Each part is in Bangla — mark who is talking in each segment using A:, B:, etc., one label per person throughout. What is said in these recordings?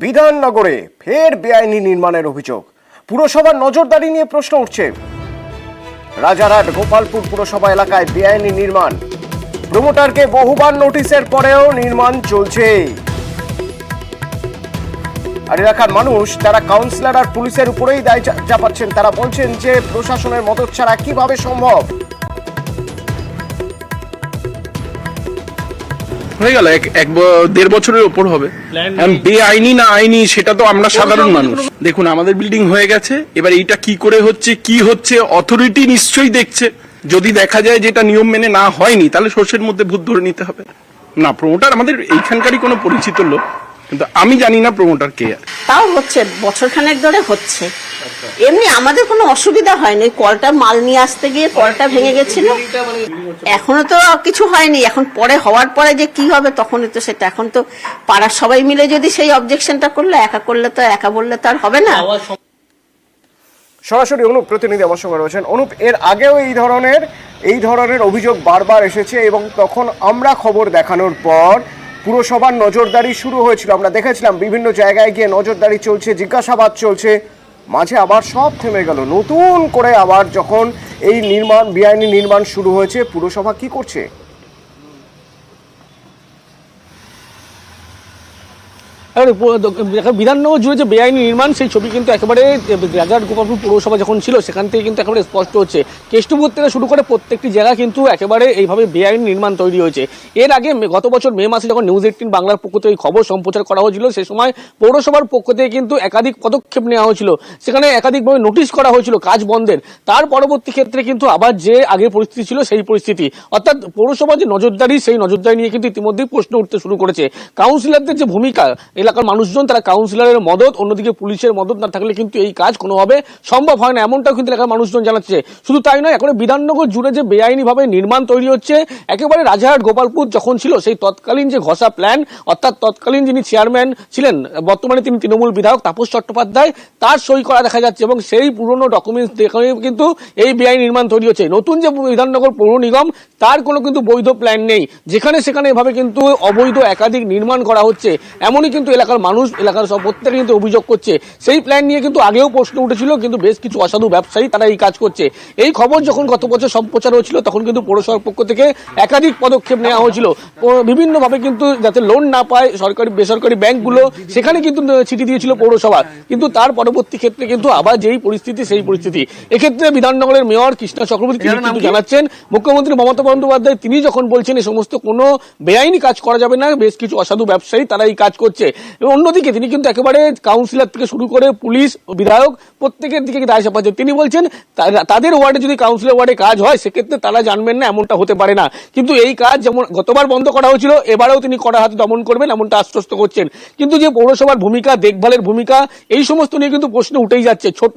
A: বিধাননগরে ফের বেআইনি নির্মাণের অভিযোগ। পুরসভার নজরদারি নিয়ে প্রশ্ন উঠছে। রাজারহাট গোপালপুর পুরসভা এলাকায় বেআইনি নির্মাণ, প্রমোটারকে বহুবার নোটিশের পরেও নির্মাণ চলছে। আর এলাকার মানুষ তারা কাউন্সিলর আর পুলিশের উপরেই দায় চাপাচ্ছেন। তারা বলছেন যে প্রশাসনের মদত ছাড়া কিভাবে সম্ভব।
B: হয়ে গেল দেড় বছরের ওপর হবে। বেআইনি না আইনি সেটা তো আমরা সাধারণ মানুষ। দেখুন, আমাদের বিল্ডিং হয়ে গেছে, এবার এইটা কি করে হচ্ছে কি হচ্ছে অথরিটি নিশ্চয়ই দেখছে। যদি দেখা যায় যেটা নিয়ম মেনে না হয়নি তাহলে সর্ষের মধ্যে ভূত ধরে নিতে হবে। না, প্রমোটার আমাদের এইখানকারই কোনো পরিচিত লোক, কিন্তু আমি জানি না প্রমোটার কে।
C: তাও হচ্ছে, বছরখানেক ধরে হচ্ছে। এমনি আমাদের কোনো অসুবিধা হয়নি। কলটা মাল নিয়ে আসতে গিয়ে কলটা ভেঙে গেছিল, এখনো তো কিছু হয়নি। এখন পরে হওয়ার পরে যে কি হবে তখনই তো সেটা। এখন তো পাড়ার সবাই মিলে যদি সেই অবজেকশনটা করলে, একা বললে তো আর হবে না।
A: সরাসরি অনুপ প্রতিনিধি আমার সঙ্গে রয়েছেন। অনুপ, এর আগেও এই ধরনের অভিযোগ বারবার এসেছে এবং তখন আমরা খবর দেখানোর পর পুরসভার নজরদারি শুরু হয়েছিল। আমরা দেখেছিলাম বিভিন্ন জায়গায় গিয়ে নজরদারি চলছে, জিজ্ঞাসাবাদ চলছে, মাঝে আবার সব থেমে গেল। নতুন করে আবার যখন এই বেআইনি নির্মাণ শুরু হয়েছে, পুরসভা কি করছে?
D: বিধাননগর জুড়ে যে বেআইনি নির্মাণ, সেই ছবি কিন্তু একেবারে রাজারহাট গোপালপুর পৌরসভা যখন ছিল সেখান থেকে কিন্তু একেবারে স্পষ্ট হচ্ছে। কেষ্টপুর থেকে শুরু করে প্রত্যেকটি জায়গা কিন্তু একেবারে এইভাবে বেআইনি নির্মাণ তৈরি হয়েছে। এর আগে গত বছর মে মাসে যখন নিউজ 18 বাংলার পক্ষ থেকে খবর সম্প্রচার করা হয়েছিল, সে সময় পৌরসভার পক্ষ থেকে কিন্তু একাধিক পদক্ষেপ নেওয়া হয়েছিল। সেখানে একাধিকভাবে নোটিশ করা হয়েছিল কাজ বন্ধের। তার পরবর্তী ক্ষেত্রে কিন্তু আবার যে আগের পরিস্থিতি ছিল সেই পরিস্থিতি, অর্থাৎ পৌরসভার যে নজরদারি, সেই নজরদারি নিয়ে কিন্তু ইতিমধ্যেই প্রশ্ন উঠতে শুরু করেছে। কাউন্সিলরদের যে ভূমিকা, এলাকার মানুষজন তারা কাউন্সিলরের মদত, অন্যদিকে পুলিশের মদত না থাকলে কিন্তু এই কাজ কোনোভাবে সম্ভব হয় না, এমনটাও কিন্তু এলাকার মানুষজন জানাচ্ছে। শুধু তাই নয়, এখন বিধাননগর জুড়ে যে বেআইনি ভাবে নির্মাণ তৈরি হচ্ছে, একেবারে রাজারহাট গোপালপুর যখন ছিল সেই তৎকালীন যে ঘষা প্ল্যান, অর্থাৎ তৎকালীন যিনি চেয়ারম্যান ছিলেন, বর্তমানে তিনি তৃণমূল বিধায়ক তাপস চট্টোপাধ্যায়, তার সই করা দেখা যাচ্ছে এবং সেই পুরনো ডকুমেন্টস দেখে কিন্তু এই বেআইনি নির্মাণ তৈরি হচ্ছে। নতুন যে বিধাননগর পৌর নিগম, তার কোনো কিন্তু বৈধ প্ল্যান নেই। যেখানে সেখানে এভাবে কিন্তু অবৈধ একাধিক নির্মাণ করা হচ্ছে, এমনই কিন্তু এলাকার মানুষ, এলাকার সব প্রত্যেকে কিন্তু অভিযোগ করছে। সেই প্ল্যান নিয়ে কিন্তু আগেও প্রশ্ন উঠেছিল, কিন্তু বেশ কিছু অসাধু ব্যবসায়ী তারা এই কাজ করছে। এই খবর যখন গত বছর সম্প্রচার হয়েছিল তখন কিন্তু পৌরসভার পক্ষ থেকে একাধিক পদক্ষেপ নেওয়া হয়েছিল, বিভিন্নভাবে কিন্তু যাতে লোন না পায় সরকারি বেসরকারি ব্যাংকগুলো, সেখানে কিন্তু চিঠি দিয়েছিল পৌরসভা। কিন্তু তার পরবর্তী ক্ষেত্রে কিন্তু আবার যেই পরিস্থিতি সেই পরিস্থিতি। এক্ষেত্রে বিধাননগরের মেয়র কৃষ্ণা চক্রবর্তী তিনি কিন্তু জানাচ্ছেন, মুখ্যমন্ত্রী মমতা বন্দ্যোপাধ্যায় তিনি যখন বলছেন এই সমস্ত কোনো বেআইনি কাজ করা যাবে না, বেশ কিছু অসাধু ব্যবসায়ী তারা এই কাজ করছে। এবং অন্যদিকে তিনি কিন্তু একেবারে কাউন্সিলর থেকে শুরু করে পুলিশ, বিধায়ক প্রত্যেকের দিকে দায় চাপাচ্ছে। তিনি বলছেন তাদের ওয়ার্ডে যদি কাউন্সিলর ওয়ার্ডে কাজ হয় সেক্ষেত্রে তারা জানবেন না, এমনটা হতে পারে না। কিন্তু এই কাজ যেমন গতবার বন্ধ করা হয়েছিল, এবারেও তিনি কড়া হাতে দমন করবেন এমনটা আশ্বস্ত করছেন। কিন্তু যে পৌরসভার ভূমিকা, দেখভালের ভূমিকা, এই সমস্ত নিয়ে কিন্তু প্রশ্ন উঠেই যাচ্ছে। ছোট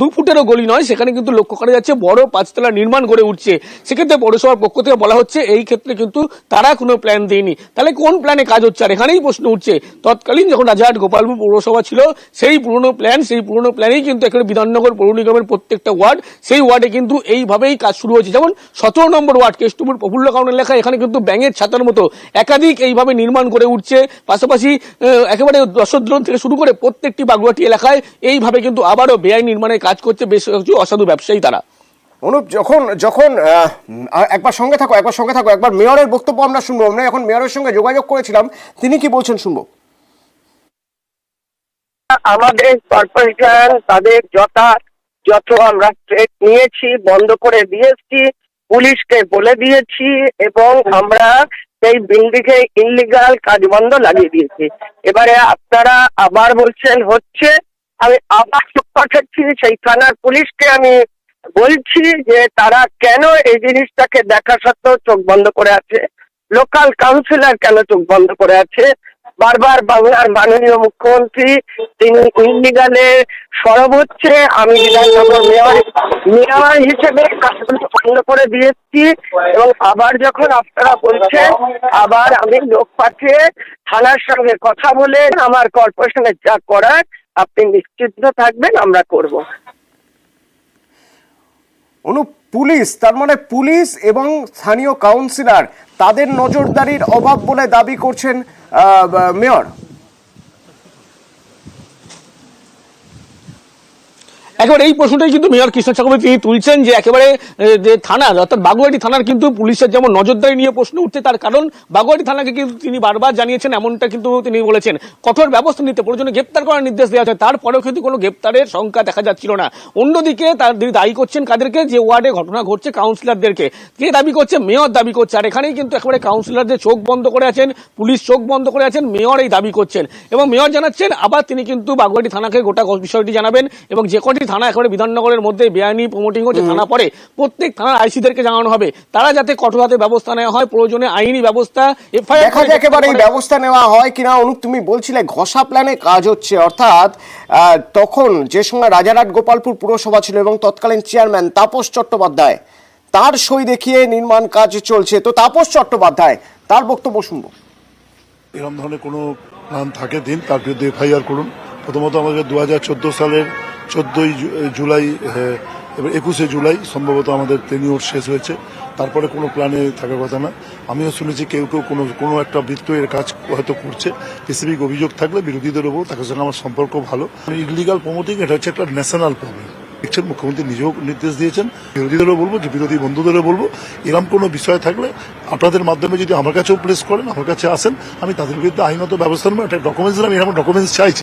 D: 2 ফুটেরও গলি নয়, সেখানে কিন্তু লক্ষ্য করা যাচ্ছে বড় 5 তলা নির্মাণ করে উঠছে। সেক্ষেত্রে পৌরসভার পক্ষ থেকে বলা হচ্ছে এই ক্ষেত্রে কিন্তু তারা কোনো প্ল্যান দেয়নি। তাহলে কোন প্ল্যানে কাজ হচ্ছে? আর এখানেই প্রশ্ন উঠছে, তৎকালীন যখন রাজারহাট গোপালপুর পৌরসভা ছিল সেই পুরনো প্ল্যানেই কিন্তু এখানে বিধাননগর পৌর নিগমের প্রত্যেকটা ওয়ার্ড, সেই ওয়ার্ডে কিন্তু এইভাবেই কাজ শুরু হয়েছে। যেমন 17 নম্বর ওয়ার্ড কেষ্টপুর প্রফুল্ল কাউন্ট এলাকা, এখানে কিন্তু ব্যাঙের ছাতার মতো একাধিক এইভাবে নির্মাণ করে উঠছে। পাশাপাশি একেবারে দশদ্রন থেকে শুরু করে প্রত্যেকটি বাগুয়াটি এলাকায় এইভাবে কিন্তু আবারও বেআইনি নির্মাণের কাজ করছে বেশ কিছু অসাধু ব্যবসায়ী তারা।
A: অনুপ, যখন একবার সঙ্গে থাকো একবার মেয়রের বক্তব্য আমরা শুনবো। আমরা এখন মেয়রের সঙ্গে যোগাযোগ করেছিলাম, তিনি কি বলছেন শুনবো।
E: আমাদের কর্পোরেশন তাদের যত আমরা স্টেপ নিয়েছি, বন্ধ করে দিয়েছি, পুলিশকে বলে দিয়েছি এবং আমরা সেই বিল্ডিংয়ে ইনলিগাল কাজ বন্ধ লাগিয়ে দিয়েছি। এবারে আপনারা আবার বলছেন হচ্ছে, আমি আবার পাঠাচ্ছি সেই থানার পুলিশকে, আমি বলছি যে তারা কেন এই জিনিসটাকে দেখা সত্ত্বেও চোখ বন্ধ করে আছে, লোকাল কাউন্সিলর কেন চোখ বন্ধ করে আছে। বারবার বাংলার মাননীয় মুখ্যমন্ত্রী তিনি ইনলিগালে সরব হচ্ছে, আমি বিধাননগর মেয়র হিসেবে কাজগুলো বন্ধ করে দিয়েছি এবং আবার যখন আপনারা বলছেন, আবার আমি লোক পাঠিয়ে থানার সঙ্গে কথা বলে আমার কর্পোরেশনের যা করার আপনি নিশ্চিন্ত থাকবেন আমরা করব।
A: পুলিশ, তার মানে পুলিশ এবং স্থানীয় কাউন্সিলর তাদের নজরদারির অভাব বলে দাবি করছেন মেয়র।
D: একেবারে এই প্রশ্নটাই কিন্তু মেয়র কৃষ্ণ চক্রবর্তী তিনি তুলছেন যে একেবারে যে থানার অর্থাৎ বাগুয়াটি থানার কিন্তু পুলিশের যেমন নজরদারি নিয়ে প্রশ্ন উঠছে, তার কারণ বাগুয়াটি থানাকে কিন্তু তিনি বারবার জানিয়েছেন, এমনটা কিন্তু তিনি বলেছেন কঠোর ব্যবস্থা নিতে, প্রয়োজনে গ্রেপ্তার করার নির্দেশ দেওয়া হয়েছে, তারপরেও কিন্তু কোনো গ্রেপ্তারের সংখ্যা দেখা যাচ্ছিল না। অন্যদিকে তিনি দায়ী করছেন কাদেরকে, যে ওয়ার্ডে ঘটনা ঘটছে কাউন্সিলরদেরকে, কে দাবি করছে, মেয়র দাবি করছে। আর এখানেই কিন্তু একেবারে কাউন্সিলরদের চোখ বন্ধ করে আছেন, পুলিশ চোখ বন্ধ করে আছেন, মেয়র এই দাবি করছেন এবং মেয়র জানাচ্ছেন আবার তিনি কিন্তু বাগুয়াটি থানাকে গোটা বিষয়টি জানাবেন এবং যে কটি থানা একেবারে বিধাননগরের মধ্যে বেআইনি প্রমোটিং হচ্ছে থানা পড়ে প্রত্যেক থানার আইসিদেরকে জানানো হবে, তারা যাতে কঠোর হাতে ব্যবস্থা নেওয়া হয়, প্রয়োজনে আইনি ব্যবস্থা
A: দেখা যাক একেবারে এই ব্যবস্থা নেওয়া হয় কিনা। অনুপ, তুমি বলছিলে ঘষা প্ল্যানে কাজ হচ্ছে, অর্থাৎ তখন যে সময় রাজারহাট গোপালপুর পুরসভা ছিল এবং তৎকালীন চেয়ারম্যান তাপস চট্টোপাধ্যায়, তার সই দেখিয়ে নির্মাণ কাজ চলছে। তো তাপস চট্টোপাধ্যায় তার বক্তব্য শুনবো।
F: এরকম ধরনের কোনো প্ল্যান থাকে দিন, তার বিরুদ্ধে এফআইআর করুন। প্রথমত আমাদের 2014 সালের 14ই জুলাই এবার 21শে জুলাই সম্ভবত আমাদের টেনিওর শেষ হয়েছে, তারপরে কোনো প্ল্যানে থাকার কথা না। আমিও শুনেছি কেউ কেউ কোনো একটা বৃত্ত এর কাজ হয়তো করছে। স্পেসিফিক অভিযোগ থাকলে বিরোধীদের ওপর তাদের সঙ্গে আমার সম্পর্ক ভালো। ইলিগাল প্রমোটিং এটা হচ্ছে একটা ন্যাশনাল প্রবলেম। দেখছেন মুখ্যমন্ত্রী নিজেও নির্দেশ দিয়েছেন, বিরোধীদেরও বলবো, যে বিরোধী বন্ধুদেরও বলবো, এরকম কোনো বিষয় থাকলে আপনাদের মাধ্যমে যদি আমার কাছেও প্লেস করেন, আমার কাছে আসেন, আমি তাদের বিরুদ্ধে আইনত ব্যবস্থা নেব। একটা ডকুমেন্টস আমি এরকম ডকুমেন্টস চাইছি।